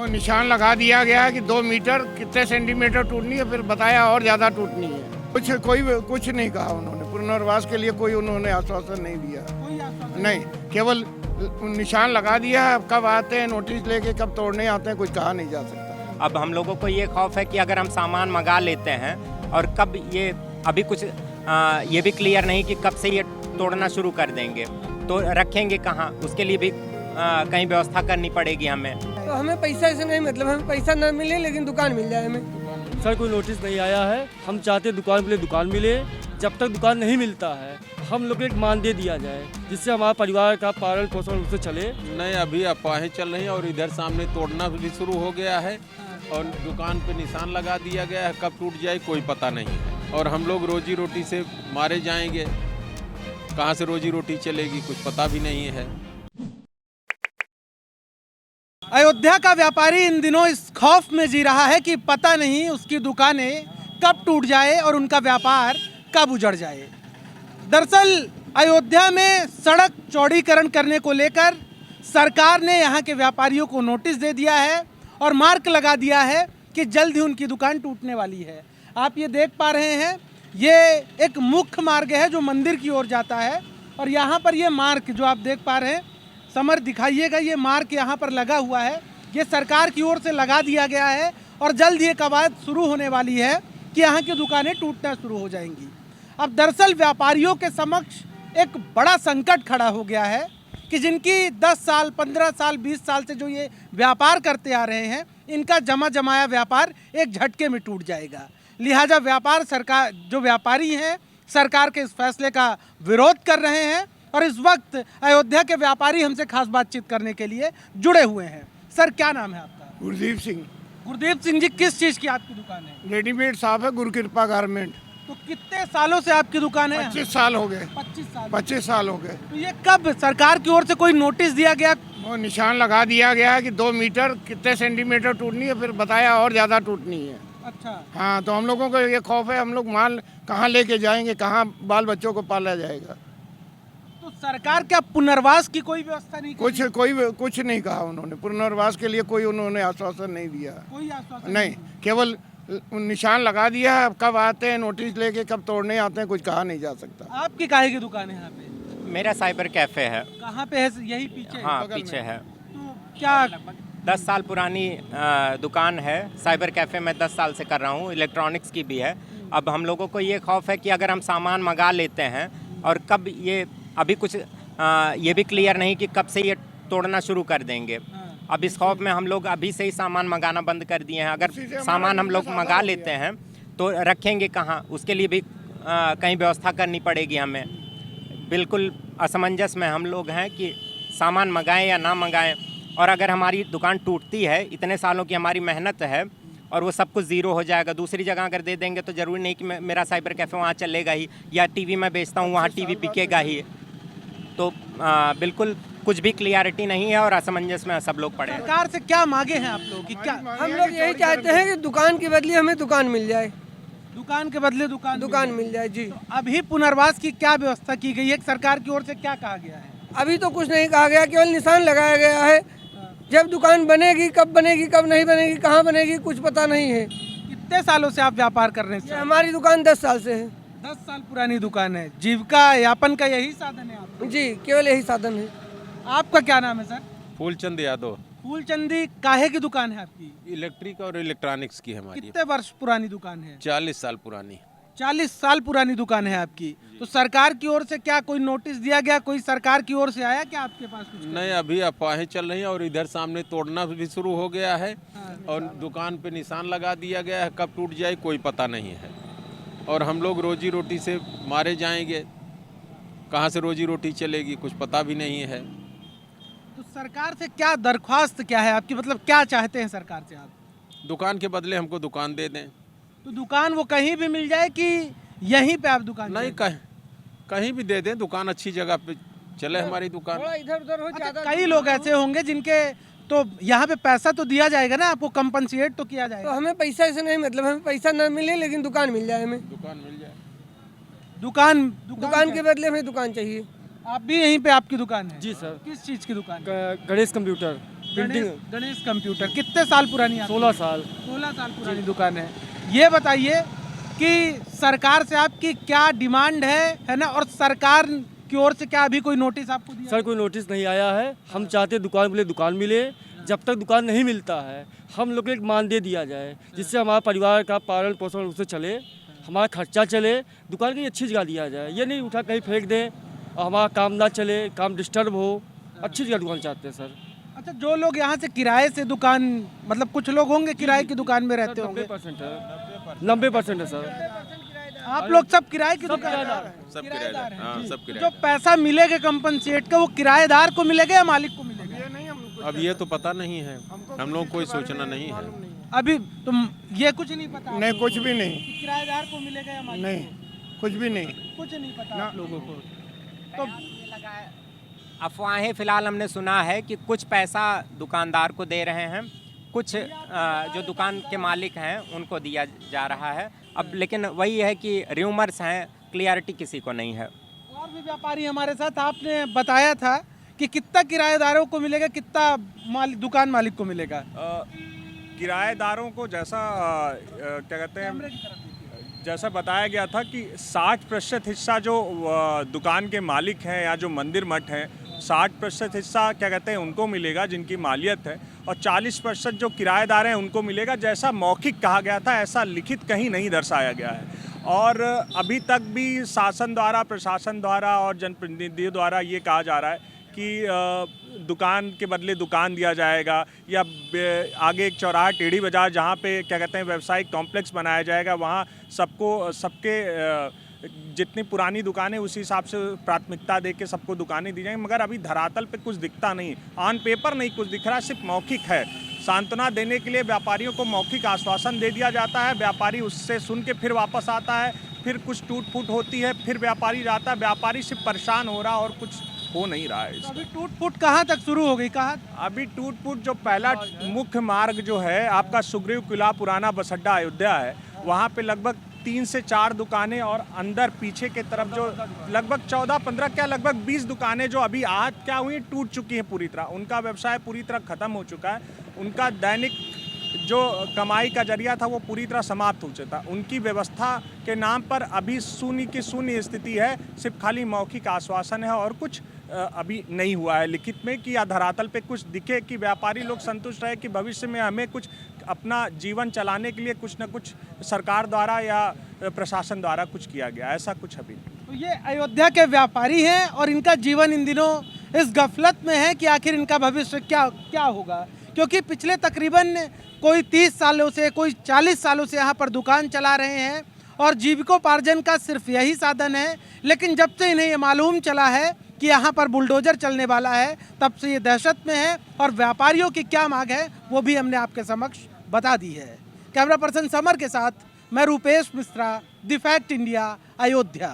वो निशान लगा दिया गया है कि 2 मीटर कितने सेंटीमीटर टूटनी है, फिर बताया और ज़्यादा टूटनी है। कुछ नहीं कहा उन्होंने, पुनर्वास के लिए कोई उन्होंने आश्वासन नहीं दिया। नहीं, केवल निशान लगा दिया है। अब कब आते हैं नोटिस लेके, कब तोड़ने आते हैं, कुछ कहा नहीं जा सकता। अब हम लोगों को ये खौफ है कि अगर हम सामान मंगा लेते हैं और कब ये अभी कुछ ये भी क्लियर नहीं कि कब से ये तोड़ना शुरू कर देंगे, तो रखेंगे कहाँ, उसके लिए भी कहीं व्यवस्था करनी पड़ेगी हमें। तो हमें पैसा से नहीं मतलब, हमें पैसा ना मिले लेकिन दुकान मिल जाए हमें। सर कोई नोटिस नहीं आया है, हम चाहते दुकान के लिए दुकान मिले। जब तक दुकान नहीं मिलता है हम लोग को एक मानदेय दिया जाए जिससे हमारा परिवार का पालन पोषण उससे चले। नहीं, अभी अफवाहें चल रही हैं और इधर सामने तोड़ना भी शुरू हो गया है और दुकान पे निशान लगा दिया गया है। कब टूट जाए कोई पता नहीं है और हम लोग रोजी रोटी से मारे जाएंगे, कहाँ से रोजी रोटी चलेगी कुछ पता भी नहीं है। अयोध्या का व्यापारी इन दिनों इस खौफ में जी रहा है कि पता नहीं उसकी दुकानें कब टूट जाए और उनका व्यापार कब उजड़ जाए। दरअसल अयोध्या में सड़क चौड़ीकरण करने को लेकर सरकार ने यहाँ के व्यापारियों को नोटिस दे दिया है और मार्क लगा दिया है कि जल्द ही उनकी दुकान टूटने वाली है। आप ये देख पा रहे हैं, ये एक मुख्य मार्ग है जो मंदिर की ओर जाता है और यहाँ पर ये मार्क जो आप देख पा रहे हैं, समर दिखाइएगा, ये मार्क यहाँ पर लगा हुआ है। ये सरकार की ओर से लगा दिया गया है और जल्द ये कवायद शुरू होने वाली है कि यहाँ की दुकानें टूटना शुरू हो जाएंगी। अब दरअसल व्यापारियों के समक्ष एक बड़ा संकट खड़ा हो गया है कि जिनकी 10 साल, 15 साल, 20 साल से जो ये व्यापार करते आ रहे हैं, इनका जमा जमाया व्यापार एक झटके में टूट जाएगा। लिहाजा सरकार जो व्यापारी हैं सरकार के इस फैसले का विरोध कर रहे हैं और इस वक्त अयोध्या के व्यापारी हमसे खास बातचीत करने के लिए जुड़े हुए हैं। सर, क्या नाम है आपका? गुरदीप सिंह। गुरदीप सिंह जी, किस चीज़ की आपकी दुकान है? रेडीमेड शॉप है, गुरु कृपा गारमेंट। तो कितने सालों से आपकी दुकान है? 25 साल हो गए। 25 साल हो गए। तो ये कब सरकार की ओर से कोई नोटिस दिया गया? वो निशान लगा दिया गया है कि 2 मीटर कितने सेंटीमीटर टूटनी है, फिर बताया और ज़्यादा टूटनी है। अच्छा। हाँ, तो हम लोगों को ये खौफ है, हम लोग माल कहाँ लेके जाएंगे, कहाँ बाल बच्चों को पाला जाएगा। तो सरकार क्या पुनर्वास की कोई व्यवस्था नहीं? कुछ नहीं कहा उन्होंने, पुनर्वास के लिए कोई उन्होंने आश्वासन नहीं दिया। कोई आश्वासन नहीं, केवल निशान लगा दिया है। अब कब आते हैं नोटिस लेके, कब तोड़ने आते हैं, कुछ कहा नहीं जा सकता। आपकी काहे की दुकान है यहाँ पे? मेरा साइबर कैफ़े है। कहाँ पे है? यही पीछे? हाँ, बगल पीछे में। है। तो क्या 10 साल पुरानी दुकान है। साइबर कैफ़े मैं 10 साल से कर रहा हूँ, इलेक्ट्रॉनिक्स की भी है। अब हम लोगों को ये खौफ है कि अगर हम सामान मंगा लेते हैं और कब ये अभी कुछ ये भी क्लियर नहीं कि कब से ये तोड़ना शुरू कर देंगे। अब इस खौफ में हम लोग अभी से ही सामान मंगाना बंद कर दिए हैं। अगर सामान हम लोग मंगा लेते हैं तो रखेंगे कहाँ, उसके लिए भी कहीं व्यवस्था करनी पड़ेगी हमें। बिल्कुल असमंजस में हम लोग हैं कि सामान मंगाएं या ना मंगाएं। और अगर हमारी दुकान टूटती है, इतने सालों की हमारी मेहनत है और वो सब कुछ ज़ीरो हो जाएगा, दूसरी जगह अगर दे देंगे तो ज़रूरी नहीं कि मेरा साइबर कैफ़े वहाँ चलेगा ही, या टीवी मैं बेचता हूँ वहाँ टीवी बिकेगा ही। तो बिल्कुल कुछ भी क्लियरिटी नहीं है और असमंजस में सब लोग पड़े हैं। सरकार से क्या मांगे हैं आप लोग कि क्या? हम लोग यही चाहते हैं कि दुकान के बदले हमें दुकान मिल जाए। दुकान के बदले दुकान मिल जाए जी। तो अभी पुनर्वास की क्या व्यवस्था की गई है? सरकार की ओर से क्या कहा गया है? अभी तो कुछ नहीं कहा गया, केवल निशान लगाया गया है। जब दुकान बनेगी, कब नहीं बनेगी, कहाँ बनेगी, कुछ पता नहीं है। कितने सालों से आप व्यापार कर रहे हैं? ये हमारी दुकान 10 साल से है। 10 साल पुरानी दुकान है। जीविका यापन का यही साधन है आपका? जी, केवल यही साधन है। आपका क्या नाम है सर? फूलचंद यादव। फूलचंदी, काहे की दुकान है आपकी? इलेक्ट्रिक और इलेक्ट्रॉनिक्स की हमारी। कितने वर्ष पुरानी दुकान है? 40 साल पुरानी। 40 साल पुरानी दुकान है आपकी। तो सरकार की ओर से क्या कोई नोटिस दिया गया? कोई सरकार की ओर से आया क्या आपके पास कुछ? नहीं, अभी अफवाहें चल रही हैं और इधर सामने तोड़ना भी शुरू हो गया है और दुकान पे निशान लगा दिया गया है। कब टूट जाए कोई पता नहीं है और हम लोग रोजी रोटी से मारे जाएंगे, कहाँ से रोजी रोटी चलेगी कुछ पता भी नहीं है। तो सरकार से क्या दरख्वास्त क्या है आपकी? मतलब क्या चाहते हैं सरकार से आप? दुकान के बदले हमको दुकान दे दें। तो दुकान वो कहीं भी मिल जाए कि यहीं पे आप दुकान? नहीं, कहीं भी दे दें, दुकान अच्छी जगह पे चले हमारी दुकान। थोड़ा इधर उधर हो अच्छा, ज्यादा। कई लोग ऐसे होंगे जिनके, तो यहाँ पे पैसा तो दिया जाएगा ना, आपको कंपनसेट तो किया तो जाएगा। हमें पैसा से नहीं मतलब, हमें पैसा ना मिले लेकिन दुकान मिल जाए हमें। दुकान मिल जाए। दुकान के बदले हमें दुकान चाहिए। आप भी यहीं पे आपकी दुकान है? जी सर। किस चीज़ की दुकान? Ganesh computer. Printing Ganesh computer कितने साल पुरानी है? 16 साल। 16 साल पुरानी दुकान है। ये बताइए कि सरकार से आपकी क्या डिमांड है ना, और सरकार की ओर से क्या अभी कोई नोटिस आपको दिया? सर कोई नोटिस नहीं आया है। हम चाहते दुकान के लिए दुकान मिले। जब तक दुकान नहीं मिलता है हम लोग को एक मानदेय दिया जाए, जिससे हमारा परिवार का पालन पोषण उससे चले, हमारा खर्चा चले। दुकान की अच्छी जगह दिया जाए, ये नहीं उठा कहीं फेंक दें और हमारा काम ना चले, काम डिस्टर्ब हो। अच्छी जगह दुकान चाहते हैं सर। अच्छा, जो लोग यहाँ से किराए से दुकान, मतलब कुछ लोग होंगे किराए की दुकान में रहते होंगे? 90% है। 90% है सर। आप लोग सब किराए की दुकान? सब किराएदार, हाँ, सब जो किराएदार। पैसा मिलेगा कंपनसेट का, वो किराएदार को मिलेगा या मालिक को मिलेगा? अब ये तो पता नहीं है, हम लोग कोई सूचना नहीं है। अभी तुम ये कुछ नहीं पता? नहीं, कुछ भी नहीं। कि किराएदार को मिलेगा या मालिक नहीं, कुछ भी नहीं। को? कुछ नहीं पता आप लोगों को। तो अफवाहें फिलहाल हमने सुना है कि कुछ पैसा दुकानदार को दे रहे हैं, कुछ जो दुकान के मालिक हैं उनको दिया जा रहा है। अब लेकिन वही है कि र्यूमर्स हैं, क्लियरिटी किसी को नहीं है। और भी व्यापारी हमारे साथ, आपने बताया था कि कितना किराएदारों को मिलेगा, कितना दुकान मालिक को मिलेगा? किराएदारों को जैसा क्या कहते हैं, जैसा बताया गया था कि 60% हिस्सा जो दुकान के मालिक हैं या जो मंदिर मठ हैं, 60% हिस्सा क्या कहते हैं उनको मिलेगा जिनकी मालियत है, और 40% जो किराएदार हैं उनको मिलेगा। जैसा मौखिक कहा गया था ऐसा लिखित कहीं नहीं दर्शाया गया है। और अभी तक भी शासन द्वारा, प्रशासन द्वारा और जनप्रतिनिधियों द्वारा ये कहा जा रहा है कि दुकान के बदले दुकान दिया जाएगा, या आगे एक चौराहा टेढ़ी बाज़ार जहाँ पे क्या कहते हैं व्यावसायिक कॉम्प्लेक्स बनाया जाएगा, वहाँ सबके जितनी पुरानी दुकानें उसी हिसाब से प्राथमिकता दे के सबको दुकानें दी जाएंगी। मगर अभी धरातल पे कुछ दिखता नहीं, ऑन पेपर नहीं कुछ दिख रहा, सिर्फ मौखिक है। सांत्वना देने के लिए व्यापारियों को मौखिक आश्वासन दे दिया जाता है, व्यापारी उससे सुन के फिर वापस आता है, फिर कुछ टूट फूट होती है, फिर व्यापारी जाता है। व्यापारी सिर्फ परेशान हो रहा और कुछ हो नहीं रहा है। अभी टूट फूट कहाँ तक शुरू हो गई? कहाँ अभी टूट फूट जो पहला मुख्य मार्ग जो है आपका सुग्रीव किला पुराना बस अड्डा अयोध्या है, वहाँ पे लगभग 3 से 4 दुकानें, और अंदर पीछे के तरफ जो लगभग 14-15 क्या लगभग 20 दुकानें जो अभी आज क्या हुई टूट चुकी हैं पूरी तरह। उनका व्यवसाय पूरी तरह खत्म हो चुका है, उनका दैनिक जो कमाई का जरिया था वो पूरी तरह समाप्त हो चुका था। उनकी व्यवस्था के नाम पर अभी शून्य की शून्य स्थिति है, सिर्फ खाली मौखिक आश्वासन है और कुछ अभी नहीं हुआ है लिखित में कि या धरातल पे कुछ दिखे कि व्यापारी लोग संतुष्ट रहे कि भविष्य में हमें कुछ अपना जीवन चलाने के लिए कुछ न कुछ सरकार द्वारा या प्रशासन द्वारा कुछ किया गया, ऐसा कुछ अभी। तो ये अयोध्या के व्यापारी हैं और इनका जीवन इन दिनों इस गफलत में है कि आखिर इनका भविष्य क्या होगा, क्योंकि पिछले तकरीबन कोई 30 सालों से, कोई 40 सालों से यहाँ पर दुकान चला रहे हैं और जीविकोपार्जन का सिर्फ यही साधन है। लेकिन जब से इन्हें ये मालूम चला है कि यहाँ पर बुलडोजर चलने वाला है, तब से ये दहशत में है, और व्यापारियों की क्या मांग है वो भी हमने आपके समक्ष बता दी है। कैमरा पर्सन समर के साथ मैं Rupesh Mishra, the fact India, Ayodhya.